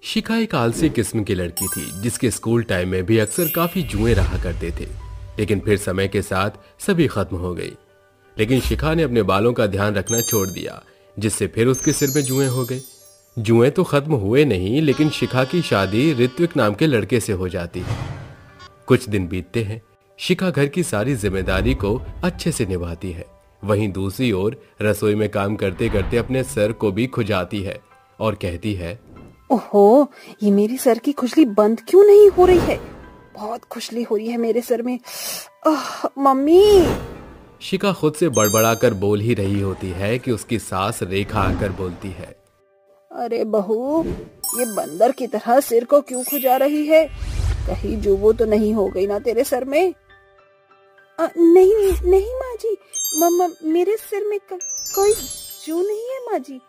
शिखा एक आलसी किस्म की लड़की थी जिसके स्कूल टाइम में भी अक्सर काफी जुए रहा करते थे, लेकिन फिर समय के साथ सभी खत्म हो गई। लेकिन शिखा ने अपने बालों का ध्यान रखना छोड़ दिया, जिससे फिर उसके सिर में जुए हो गए। जुए तो खत्म हुए नहीं, लेकिन शिखा की शादी ऋत्विक नाम के लड़के से हो जाती है। कुछ दिन बीतते हैं। शिखा घर की सारी जिम्मेदारी को अच्छे से निभाती है। वहीं दूसरी ओर रसोई में काम करते करते अपने सर को भी खुजाती है और कहती है, ओहो, ये मेरी सर की खुजली बंद क्यों नहीं हो रही है? बहुत खुजली हो रही है मेरे सर में। मम्मी। शिखा खुद से बड़बड़ाकर बोल ही रही होती है कि उसकी सास रेखा आकर बोलती है, अरे बहू, ये बंदर की तरह सिर को क्यों खुजा रही है? कहीं जुबो तो नहीं हो गई ना तेरे सर में? नहीं नहीं माँ जी, मम्मा मेरे सिर में कोई जू नहीं है माँ जी।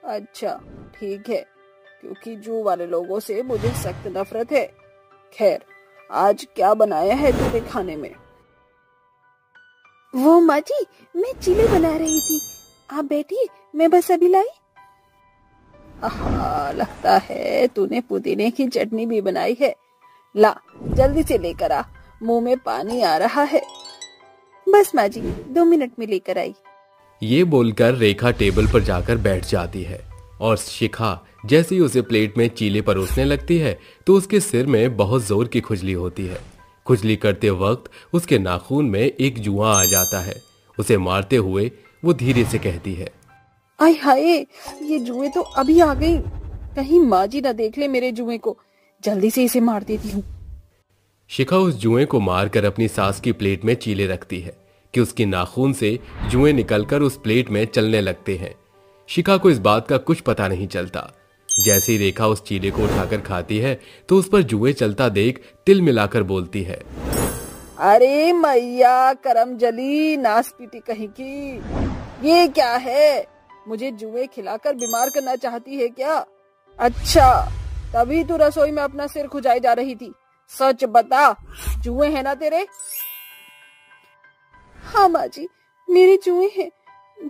अच्छा ठीक है, क्योंकि जू वाले लोगों से मुझे सख्त नफरत है। खैर, आज क्या बनाया है तेरे खाने में? वो माँ जी, मैं चीले बना रही थी। आप बैठिए, मैं बस अभी लाई। लगता है तूने पुदीने की चटनी भी बनाई है। ला जल्दी से लेकर आ, मुंह में पानी आ रहा है। बस माँ जी, 2 मिनट में लेकर आई। ये बोलकर रेखा टेबल पर जाकर बैठ जाती है और शिखा जैसे ही उसे प्लेट में चीले परोसने लगती है तो उसके सिर में बहुत जोर की खुजली होती है। खुजली करते वक्त उसके नाखून में एक जुआ आ जाता है। उसे मारते हुए वो धीरे से कहती है, आय हाय, ये जुए तो अभी आ गई। कहीं माँ जी ना देख ले मेरे जुए को। जल्दी से इसे मार देती हूँ। शिखा उस जुए को मारकर अपनी सास की प्लेट में चीले रखती है कि उसकी नाखून से जुए निकलकर उस प्लेट में चलने लगते हैं। शिखा को इस बात का कुछ पता नहीं चलता। जैसे ही रेखा उस चीले को उठाकर खाती है तो उस पर जुए चलता देख तिल मिलाकर बोलती है, अरे मैया करम जली नासपीटी कहीं की, ये क्या है? मुझे जुए खिलाकर बीमार करना चाहती है क्या? अच्छा, तभी तू रसोई में अपना सिर खुजाई जा रही थी। सच बता, जुए हैं ना तेरे? हाँ माँ जी, मेरे जुए हैं।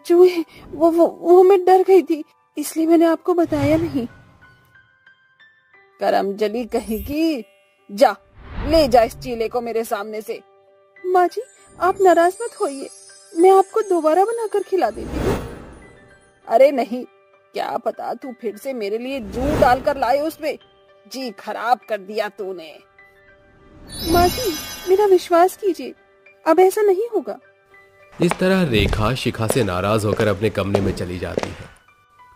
जुए, वो मैं डर गई थी, इसलिए मैंने आपको बताया नहीं। करम जली कहीं की, जा ले जा इस चीले को मेरे सामने से। माँ जी, आप नाराज मत होइए, मैं आपको दोबारा बनाकर खिला देती हूँ। अरे नहीं, क्या पता तू फिर से मेरे लिए जू डालकर लाए उसमें। जी खराब कर दिया तूने। माँ जी, मेरा विश्वास कीजिए, अब ऐसा नहीं होगा। इस तरह रेखा शिखा से नाराज होकर अपने कमरे में चली जाती है।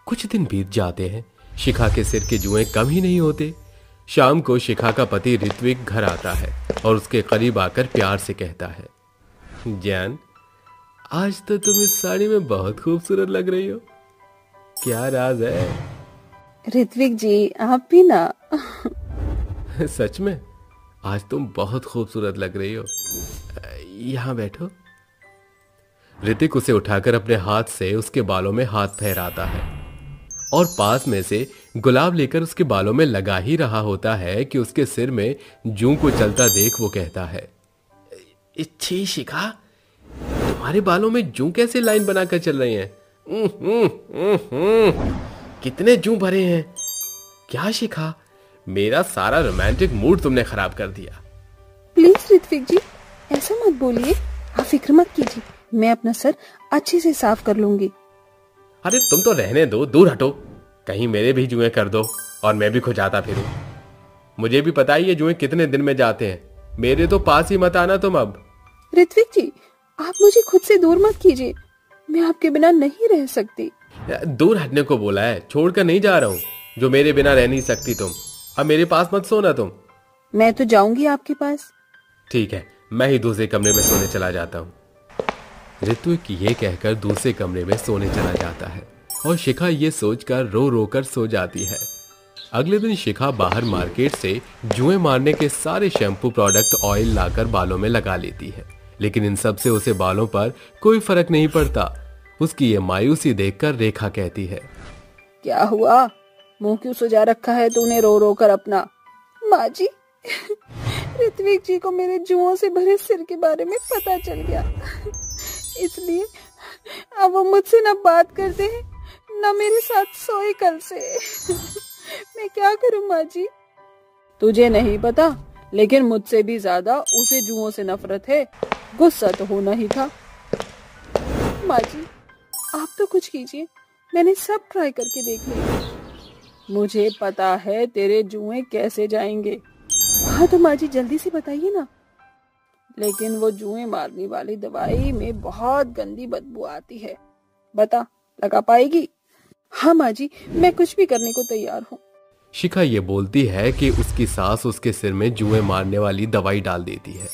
कुछ दिन बीत जाते हैं। शिखा के सिर के जुए कम ही नहीं होते। शाम को शिखा का पति ऋत्विक घर आता है और उसके करीब आकर प्यार से कहता है, जान, आज तो तुम इस साड़ी में बहुत खूबसूरत लग रही हो। क्या राज है? ऋत्विक जी, आप भी ना। सच में आज तुम बहुत खूबसूरत लग रही हो। यहाँ बैठो। ऋतिक उसे उठाकर अपने हाथ से उसके बालों में हाथ फेराता है और पास में से गुलाब लेकर उसके बालों में लगा ही रहा होता है कि उसके सिर में जूं को चलता देख वो कहता है, अच्छी शिखा, तुम्हारे बालों में जूं कैसे लाइन बनाकर चल रही हैं? कितने जूं भरे हैं? क्या शिखा, मेरा सारा रोमांटिक मूड तुमने खराब कर दिया। प्लीज ऋत्विक जी, ऐसा मत बोलिए। आप फिक्र मत कीजिए, मैं अपना सर अच्छे से साफ कर लूंगी। अरे तुम तो रहने दो, दूर हटो। कहीं मेरे भी जुए कर दो और मैं भी खुजाता फिरूं। मुझे भी पता ही ये जुए कितने दिन में जाते हैं। मेरे तो पास ही मत आना तुम अब। ऋत्विक जी, आप मुझे खुद से दूर मत कीजिए, मैं आपके बिना नहीं रह सकती। दूर हटने को बोला है, छोड़कर नहीं जा रहा हूँ। जो मेरे बिना रह नहीं सकती तुम, अब मेरे पास मत सोना तुम। मैं तो जाऊंगी आपके पास। ठीक है, मैं ही दूसरे कमरे में सोने चला जाता हूँ। ऋत्विक ये कहकर दूसरे कमरे में सोने चला जाता है और शिखा ये सोचकर रो रो कर सो जाती है। अगले दिन शिखा बाहर मार्केट से जुए मारने के सारे शैम्पू प्रोडक्ट ऑयल लाकर बालों में लगा लेती है, लेकिन इन सब से उसे बालों पर कोई फर्क नहीं पड़ता। उसकी ये मायूसी देखकर रेखा कहती है, क्या हुआ, मुंह क्यों सुजा रखा है तूने रो रो कर अपना? माँ जी, ऋत्विक जी को मेरे जुओं से भरे सिर के बारे में पता चल गया, इसलिए अब वो मुझसे ना बात करते हैं ना मेरे साथ सोए कल से। मैं क्या करूं माँ जी? तुझे नहीं पता, लेकिन मुझसे भी ज्यादा उसे जुओं से नफरत है। गुस्सा तो होना ही था। माँ जी, आप तो कुछ कीजिए, मैंने सब ट्राई करके देख लिया। मुझे पता है तेरे जुए कैसे जाएंगे। हाँ तो माँ जी जल्दी से बताइए ना। लेकिन वो जुए मारने वाली दवाई में बहुत गंदी बदबू आती है। बता, लगा पाएगी? हाँ माँ जी, मैं कुछ भी करने को तैयार हूँ। शिखा ये बोलती है कि उसकी सास उसके सिर में जुए मारने वाली दवाई डाल देती है।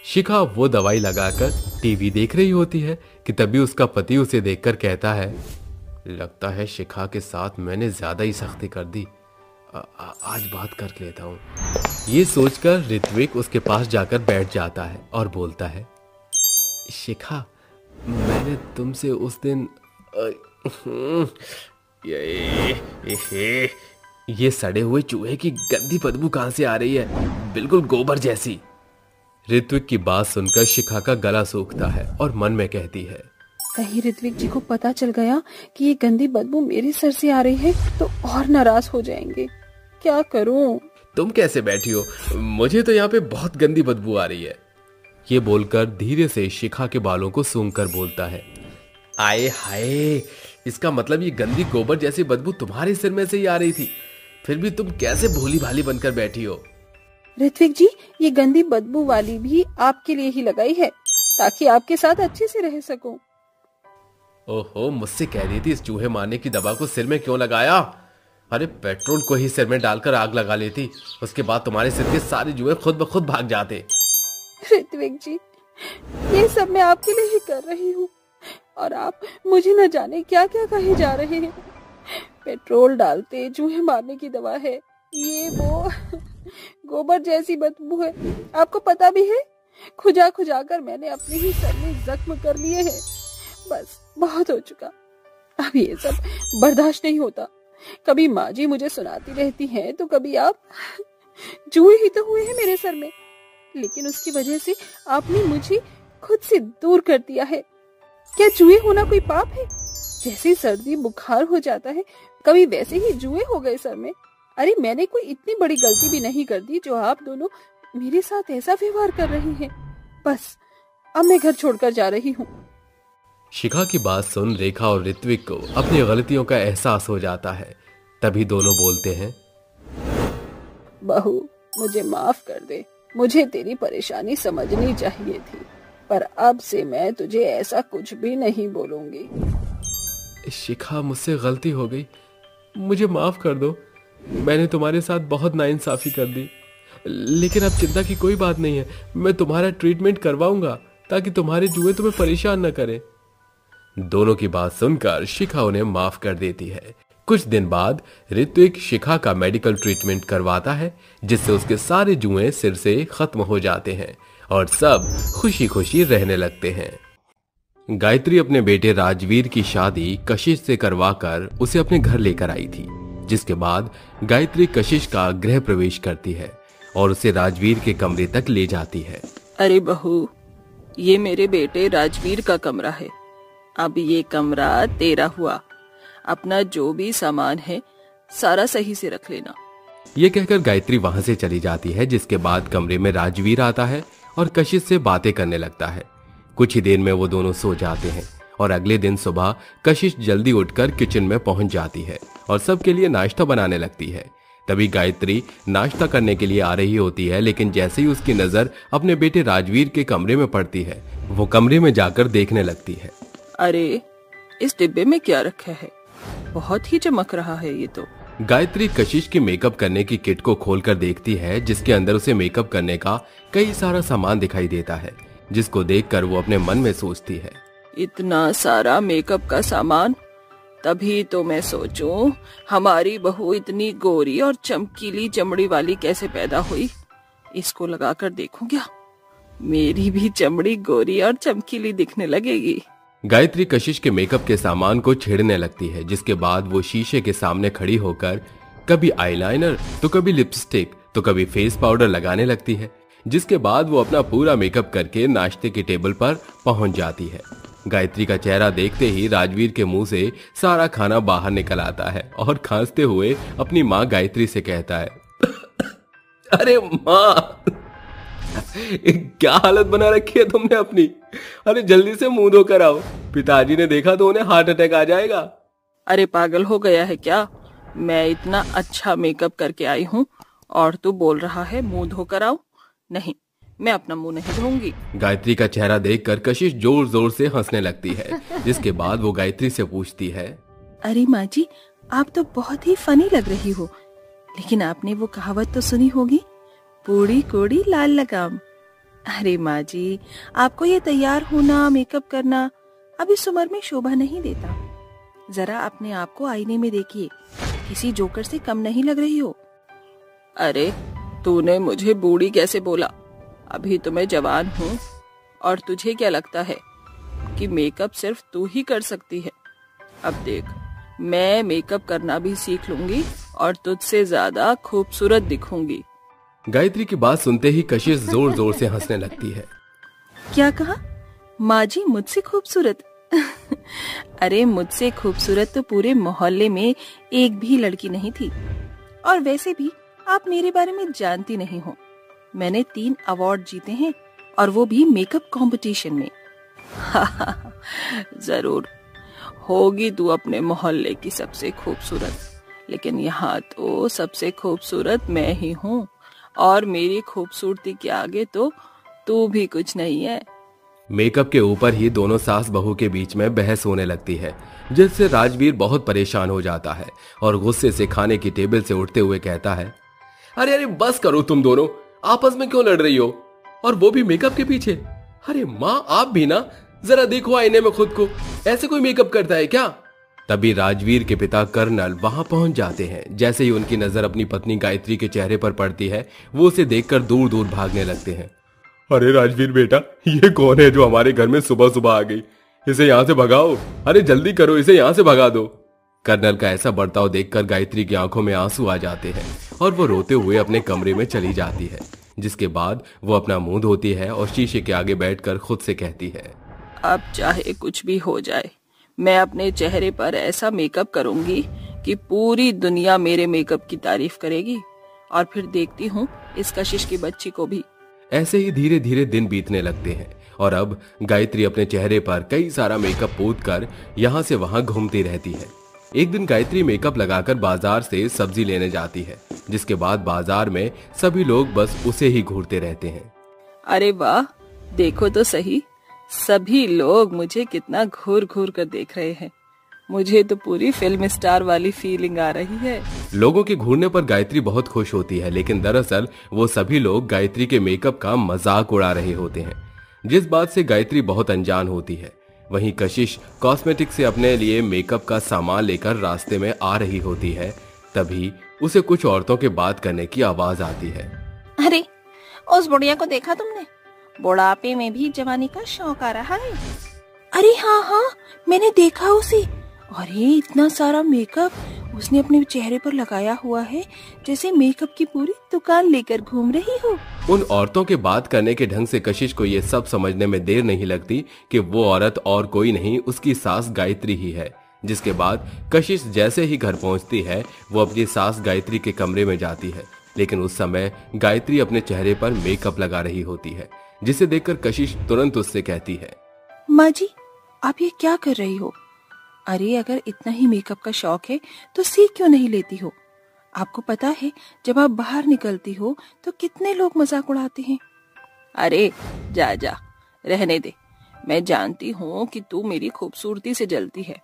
शिखा वो दवाई लगाकर टीवी देख रही होती है कि तभी उसका पति उसे देखकर कहता है, लगता है शिखा के साथ मैंने ज्यादा ही सख्ती कर दी। आज बात कर लेता हूँ। ये सोचकर ऋत्विक उसके पास जाकर बैठ जाता है और बोलता है, शिखा, मैंने तुमसे उस दिन ये सड़े हुए चूहे की गंदी बदबू कहां से आ रही है, बिल्कुल गोबर जैसी। ऋत्विक की बात सुनकर शिखा का गला सूखता है और मन में कहती है, कहीं ऋत्विक जी को पता चल गया कि ये गंदी बदबू मेरे सर से आ रही है तो और नाराज हो जाएंगे। क्या करूं? तुम कैसे बैठी हो? मुझे तो यहाँ पे बहुत गंदी बदबू आ रही है। ये बोलकर धीरे से शिखा के बालों को सूंघकर बोलता है, आए हाय, इसका मतलब ये गंदी गोबर जैसी बदबू तुम्हारे सिर में से ही आ रही थी, फिर भी तुम कैसे भोली भाली बनकर बैठी हो? ऋत्विक जी, ये गंदी बदबू वाली भी आपके लिए ही लगाई है ताकि आपके साथ अच्छे से रह सकूं। ओहो, मुझसे कह रही थी इस चूहे मारने की दवा को सिर में क्यों लगाया? अरे पेट्रोल को ही सिर में डालकर आग लगा लेती, उसके बाद तुम्हारे सिर के सारे जुए खुद ब खुद भाग जाते। ऋत्विक जी, ये सब मैं आपके लिए ही कर रही हूँ और आप मुझे न जाने क्या क्या कहे जा रहे हैं। पेट्रोल डालते चूहे मारने की दवा है, ये वो गोबर जैसी बदबू है। आपको पता भी है, खुजा खुजा कर मैंने अपने ही सर में जख्म कर लिए हैं। बस बहुत हो चुका, अब ये सब बर्दाश्त नहीं होता। कभी माँ जी मुझे सुनाती रहती हैं तो कभी आप। जुए ही तो हुए हैं मेरे सर में, लेकिन उसकी वजह से आपने मुझे खुद से दूर कर दिया है। क्या जुए होना कोई पाप है? जैसे सर्दी बुखार हो जाता है, कभी वैसे ही जुए हो गए सर में। अरे मैंने कोई इतनी बड़ी गलती भी नहीं कर दी जो आप दोनों मेरे साथ ऐसा व्यवहार कर रही हैं। बस अब मैं घर छोड़कर जा रही हूँ। शिखा की बात सुन रेखा और ऋत्विक को अपनी गलतियों का एहसास हो जाता है। तभी दोनों बोलते हैं, बहू, मुझे माफ कर दे। मुझे तेरी परेशानी समझनी चाहिए थी, पर अब से मैं तुझे ऐसा कुछ भी नहीं बोलूंगी। शिखा, मुझसे गलती हो गई, मुझे माफ कर दो। मैंने तुम्हारे साथ बहुत नाइंसाफी कर दी, लेकिन अब चिंता की कोई बात नहीं है। मैं तुम्हारा ट्रीटमेंट करवाऊंगा ताकि तुम्हारे जुए तुम्हें परेशान न करें। दोनों की बात सुनकर शिखा उन्हें माफ कर देती है। कुछ दिन बाद ऋत्विक शिखा का मेडिकल ट्रीटमेंट करवाता है, जिससे उसके सारे जुए सिर से खत्म हो जाते हैं और सब खुशी खुशी रहने लगते हैं। गायत्री अपने बेटे राजवीर की शादी कशिश से करवाकर उसे अपने घर लेकर आई थी, जिसके बाद गायत्री कशिश का गृह प्रवेश करती है और उसे राजवीर के कमरे तक ले जाती है। अरे बहू, ये मेरे बेटे राजवीर का कमरा है। अब ये कमरा तेरा हुआ। अपना जो भी सामान है सारा सही से रख लेना। ये कहकर गायत्री वहां से चली जाती है, जिसके बाद कमरे में राजवीर आता है और कशिश से बातें करने लगता है। कुछ ही देर में वो दोनों सो जाते हैं और अगले दिन सुबह कशिश जल्दी उठकर किचन में पहुंच जाती है और सबके लिए नाश्ता बनाने लगती है। तभी गायत्री नाश्ता करने के लिए आ रही होती है, लेकिन जैसे ही उसकी नजर अपने बेटे राजवीर के कमरे में पड़ती है, वो कमरे में जाकर देखने लगती है। अरे, इस डिब्बे में क्या रखा है? बहुत ही चमक रहा है ये तो। गायत्री कशिश की मेकअप करने की किट को खोलकर देखती है, जिसके अंदर उसे मेकअप करने का कई सारा सामान दिखाई देता है, जिसको देखकर वो अपने मन में सोचती है, इतना सारा मेकअप का सामान, तभी तो मैं सोचूं हमारी बहू इतनी गोरी और चमकीली चमड़ी वाली कैसे पैदा हुई। इसको लगाकर देखूं क्या, मेरी भी चमड़ी गोरी और चमकीली दिखने लगेगी। गायत्री कशिश के मेकअप के सामान को छेड़ने लगती है, जिसके बाद वो शीशे के सामने खड़ी होकर कभी आईलाइनर तो कभी लिपस्टिक तो कभी फेस पाउडर लगाने लगती है, जिसके बाद वो अपना पूरा मेकअप करके नाश्ते की टेबल पर पहुंच जाती है। गायत्री का चेहरा देखते ही राजवीर के मुंह से सारा खाना बाहर निकल आता है और खांसते हुए अपनी माँ गायत्री से कहता है, अरे माँ, क्या हालत बना रखी है तुमने अपनी। अरे जल्दी से मुंह धोकर आओ, पिताजी ने देखा तो उन्हें हार्ट अटैक आ जाएगा। अरे पागल हो गया है क्या? मैं इतना अच्छा मेकअप करके आई हूँ और तू बोल रहा है मुंह धोकर आओ? नहीं, मैं अपना मुंह नहीं धोऊंगी। गायत्री का चेहरा देखकर कशिश जोर जोर से हंसने लगती है, जिसके बाद वो गायत्री से पूछती है, अरे माँ जी, आप तो बहुत ही फनी लग रही हो, लेकिन आपने वो कहावत तो सुनी होगी, बूढ़ी कोड़ी लाल लगाम। अरे माँ जी, आपको ये तैयार होना, मेकअप करना अब इस उम्र में शोभा नहीं देता। जरा अपने आप को आईने में देखिए, किसी जोकर से कम नहीं लग रही हो। अरे तूने मुझे बूढ़ी कैसे बोला? अभी तो मैं जवान हूँ। और तुझे क्या लगता है कि मेकअप सिर्फ तू ही कर सकती है? अब देख, मैं मेकअप करना भी सीख लूंगी और तुझसे ज्यादा खूबसूरत दिखूंगी। गायत्री की बात सुनते ही कशिश जोर जोर से हंसने लगती है। क्या कहा? माँ जी मुझसे खूबसूरत? अरे मुझसे खूबसूरत तो पूरे मोहल्ले में एक भी लड़की नहीं थी। और वैसे भी आप मेरे बारे में जानती नहीं हो। मैंने 3 अवार्ड जीते हैं, और वो भी मेकअप कंपटीशन में। जरूर होगी तू अपने मोहल्ले की सबसे खूबसूरत, लेकिन यहाँ तो सबसे खूबसूरत मैं ही हूँ, और मेरी खूबसूरती के आगे तो तू भी कुछ नहीं है। मेकअप के ऊपर ही दोनों सास बहू के बीच में बहस होने लगती है, जिससे राजवीर बहुत परेशान हो जाता है और गुस्से से खाने की टेबल से उठते हुए कहता है, अरे अरे बस करो, तुम दोनों आपस में क्यों लड़ रही हो, और वो भी मेकअप के पीछे। अरे माँ, आप भी ना जरा देखो आईने में खुद को, ऐसे कोई मेकअप करता है क्या? तभी राजवीर के पिता कर्नल वहां पहुंच जाते हैं। जैसे ही उनकी नजर अपनी पत्नी गायत्री के चेहरे पर पड़ती है, वो उसे देखकर दूर दूर भागने लगते हैं। अरे राजवीर बेटा, ये कौन है जो हमारे घर में सुबह सुबह आ गई? इसे यहाँ से भगाओ, अरे जल्दी करो, इसे यहाँ से भगा दो। कर्नल का ऐसा बर्ताव देखकर गायत्री की आंखों में आंसू आ जाते हैं और वो रोते हुए अपने कमरे में चली जाती है, जिसके बाद वो अपना मुंह धोती है और शीशे के आगे बैठकर खुद से कहती है, अब चाहे कुछ भी हो जाए, मैं अपने चेहरे पर ऐसा मेकअप करूंगी कि पूरी दुनिया मेरे मेकअप की तारीफ करेगी, और फिर देखती हूँ इस कशिश की बच्ची को भी। ऐसे ही धीरे धीरे दिन बीतने लगते हैं और अब गायत्री अपने चेहरे पर कई सारा मेकअप पोत कर यहाँ से वहाँ घूमती रहती है। एक दिन गायत्री मेकअप लगाकर बाजार से सब्जी लेने जाती है, जिसके बाद बाजार में सभी लोग बस उसे ही घूरते रहते हैं। अरे वाह, देखो तो सही, सभी लोग मुझे कितना घूर घूर कर देख रहे हैं। मुझे तो पूरी फिल्म स्टार वाली फीलिंग आ रही है। लोगों के घूरने पर गायत्री बहुत खुश होती है, लेकिन दरअसल वो सभी लोग गायत्री के मेकअप का मजाक उड़ा रहे होते हैं, जिस बात से गायत्री बहुत अनजान होती है। वहीं कशिश कॉस्मेटिक से अपने लिए मेकअप का सामान लेकर रास्ते में आ रही होती है। तभी उसे कुछ औरतों के बात करने की आवाज आती है। अरे उस बुढ़िया को देखा तुमने? बुढ़ापे में भी जवानी का शौक आ रहा है। अरे हाँ हाँ, मैंने देखा उसे। अरे इतना सारा मेकअप उसने अपने चेहरे पर लगाया हुआ है, जैसे मेकअप की पूरी दुकान लेकर घूम रही हो। उन औरतों के बात करने के ढंग से कशिश को ये सब समझने में देर नहीं लगती कि वो औरत और कोई नहीं, उसकी सास गायत्री ही है। जिसके बाद कशिश जैसे ही घर पहुंचती है, वो अपनी सास गायत्री के कमरे में जाती है, लेकिन उस समय गायत्री अपने चेहरे पर मेकअप लगा रही होती है, जिसे देखकर कशिश तुरंत उससे कहती है, माँ जी, आप ये क्या कर रही हो? अरे अगर इतना ही मेकअप का शौक है तो सीख क्यों नहीं लेती हो? आपको पता है जब आप बाहर निकलती हो तो कितने लोग मजाक उड़ाते हैं। अरे जा जा, रहने दे। मैं जानती हूँ कि तू मेरी खूबसूरती से जलती है,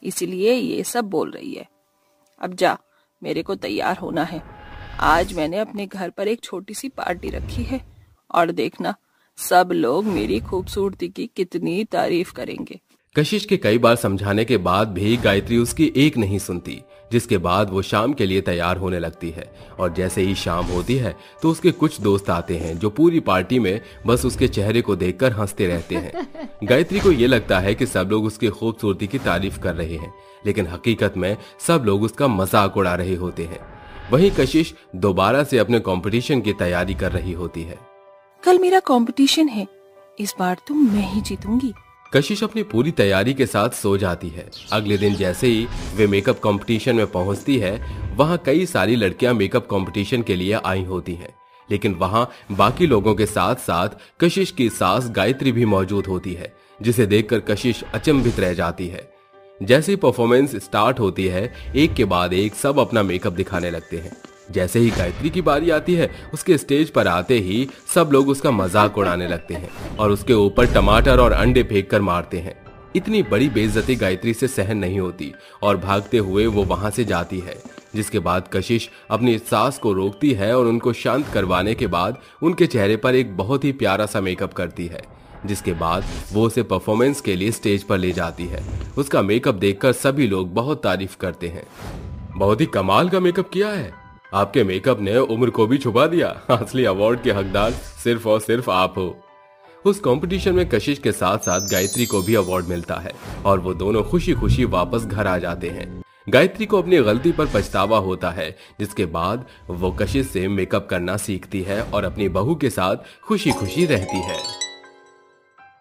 इसलिए ये सब बोल रही है। अब जा, मेरे को तैयार होना है। आज मैंने अपने घर पर एक छोटी सी पार्टी रखी है, और देखना सब लोग मेरी खूबसूरती की कितनी तारीफ करेंगे। कशिश के कई बार समझाने के बाद भी गायत्री उसकी एक नहीं सुनती, जिसके बाद वो शाम के लिए तैयार होने लगती है। और जैसे ही शाम होती है तो उसके कुछ दोस्त आते हैं, जो पूरी पार्टी में बस उसके चेहरे को देखकर हंसते रहते हैं। गायत्री को ये लगता है कि सब लोग उसकी खूबसूरती की तारीफ कर रहे हैं, लेकिन हकीकत में सब लोग उसका मजाक उड़ा रहे होते हैं। वहीं कशिश दोबारा से अपने कंपटीशन की तैयारी कर रही होती है। कल मेरा कंपटीशन है, इस बार तो मैं ही जीतूंगी। कशिश अपनी पूरी तैयारी के साथ सो जाती है। अगले दिन जैसे ही वे मेकअप कंपटीशन में पहुंचती है, वहां कई सारी लड़कियां मेकअप कंपटीशन के लिए आई होती हैं, लेकिन वहां बाकी लोगों के साथ साथ कशिश की सास गायत्री भी मौजूद होती है, जिसे देखकर कशिश अचंभित रह जाती है। जैसे ही परफॉर्मेंस स्टार्ट होती है, एक के बाद एक सब अपना मेकअप दिखाने लगते हैं। जैसे ही गायत्री की बारी आती है, उसके स्टेज पर आते ही सब लोग उसका मजाक उड़ाने लगते हैं और उसके ऊपर टमाटर और अंडे फेंक कर मारते हैं। इतनी बड़ी बेइज्जती गायत्री से सहन नहीं होती और भागते हुए वो वहां से जाती है, जिसके बाद कशिश अपनी सास को रोकती है और उनको शांत करवाने के बाद उनके चेहरे पर एक बहुत ही प्यारा सा मेकअप करती है, जिसके बाद वो उसे परफॉर्मेंस के लिए स्टेज पर ले जाती है। उसका मेकअप देखकर सभी लोग बहुत तारीफ करते हैं। बहुत ही कमाल का मेकअप किया है, आपके मेकअप ने उम्र को भी छुपा दिया। असली अवार्ड के हकदार सिर्फ और सिर्फ आप हो। उस कंपटीशन में कशिश के साथ साथ गायत्री को भी अवार्ड मिलता है और वो दोनों खुशी खुशी वापस घर आ जाते हैं। गायत्री को अपनी गलती पर पछतावा होता है, जिसके बाद वो कशिश से मेकअप करना सीखती है और अपनी बहू के साथ खुशी खुशी रहती है।